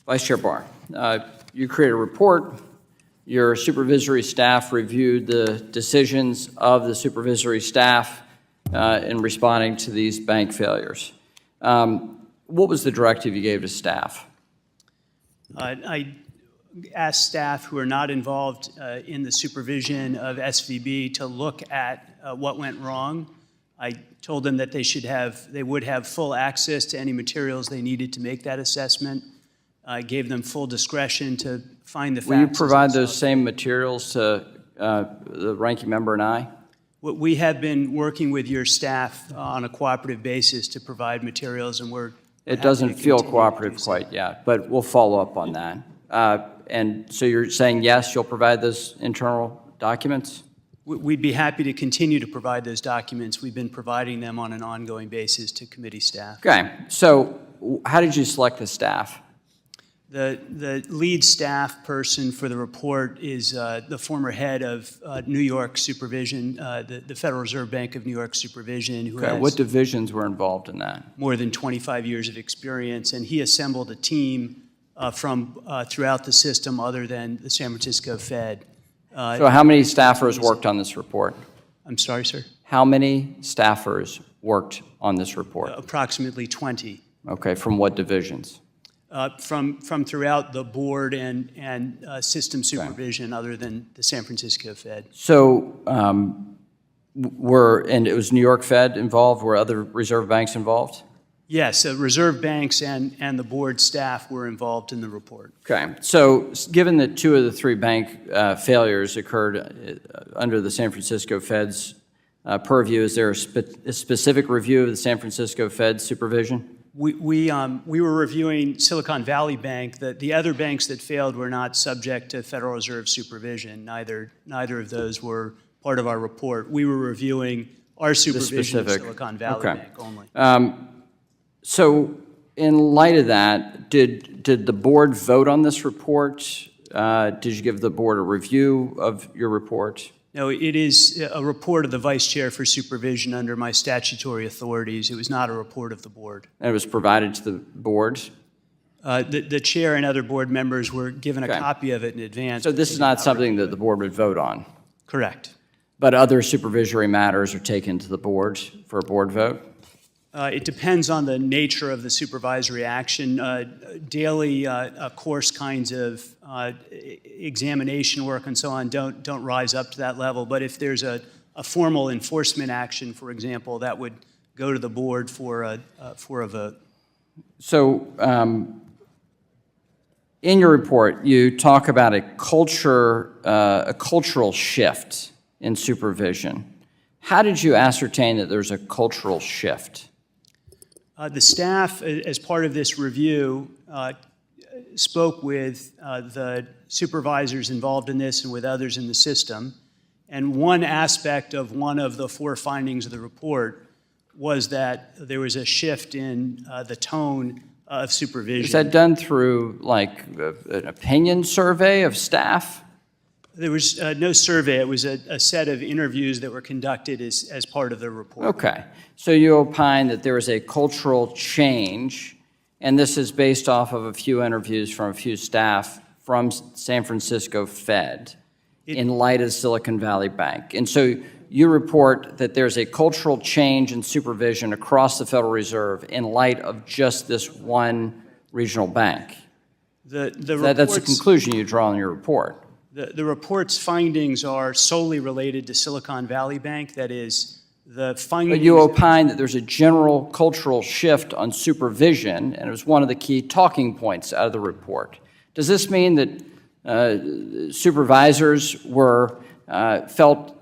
Vice Chair Barr, you created a report. Your supervisory staff reviewed the decisions of the supervisory staff in responding to these bank failures. What was the directive you gave to staff? I asked staff who are not involved in the supervision of SVB to look at what went wrong. I told them that they would have full access to any materials they needed to make that assessment. I gave them full discretion to find the facts. Will you provide those same materials to the ranking member and I? We have been working with your staff on a cooperative basis to provide materials, and It doesn't feel cooperative quite yet, but we'll follow up on that. And so you're saying yes, you'll provide those internal documents? We'd be happy to continue to provide those documents. We've been providing them on an ongoing basis to committee staff. Okay, so how did you select the staff? The lead staff person for the report is the former head of New York Supervision, the Federal Reserve Bank of New York Supervision, who has what divisions were involved in that? More than 25 years of experience, and he assembled a team from throughout the system other than the San Francisco Fed. So how many staffers worked on this report? I'm sorry, sir? How many staffers worked on this report? Approximately 20. Okay, from what divisions? From throughout the board and system supervision other than the San Francisco Fed. So and it was New York Fed involved? Were other reserve banks involved? Yes, reserve banks and the board staff were involved in the report. Okay, so given that 2 of the 3 bank failures occurred under the San Francisco Fed's purview, is there a specific review of the San Francisco Fed's supervision? We were reviewing Silicon Valley Bank. The other banks that failed were not subject to Federal Reserve supervision. Neither of those were part of our report. We were reviewing our supervision of Silicon Valley Bank only. So in light of that, did the board vote on this report? Did you give the board a review of your report? No, it is a report of the Vice Chair for Supervision under my statutory authorities. It was not a report of the board. And it was provided to the board? The chair and other board members were given a copy of it in advance. So this is not something that the board would vote on? Correct. But other supervisory matters are taken to the board for a board vote? It depends on the nature of the supervisory action. Daily course kinds of examination work and so on don't rise up to that level. But if there's a formal enforcement action, for example, that would go to the board for a vote. So in your report, you talk about a cultural shift in supervision. How did you ascertain that there's a cultural shift? The staff, as part of this review, spoke with the supervisors involved in this and with others in the system. And one aspect of one of the 4 findings of the report was that there was a shift in the tone of supervision. Is that done through like an opinion survey of staff? There was no survey. It was a set of interviews that were conducted as part of the report. Okay. So you opine that there is a cultural change, and this is based off of a few interviews from a few staff from San Francisco Fed in light of Silicon Valley Bank. And so you report that there's a cultural change in supervision across the Federal Reserve in light of just this one regional bank. That's the conclusion you draw in your report. The report's findings are solely related to Silicon Valley Bank. That is, the findings... But you opine that there's a general cultural shift on supervision, and it was one of the key talking points out of the report. Does this mean that supervisors felt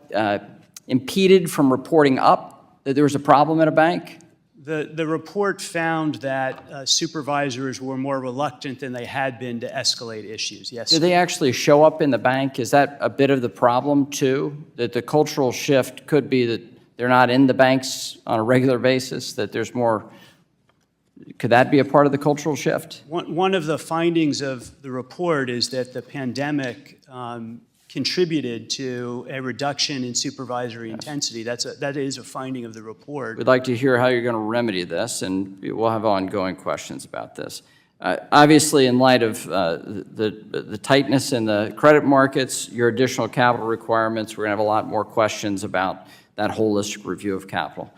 impeded from reporting up that there was a problem at a bank? The report found that supervisors were more reluctant than they had been to escalate issues, yes. Did they actually show up in the bank? Is that a bit of the problem, too? That the cultural shift could be that they're not in the banks on a regular basis, that there's more... Could that be a part of the cultural shift? One of the findings of the report is that the pandemic contributed to a reduction in supervisory intensity. That is a finding of the report. We'd like to hear how you're going to remedy this, and we'll have ongoing questions about this. Obviously, in light of the tightness in the credit markets, your additional capital requirements, we're going to have a lot more questions about that holistic review of capital.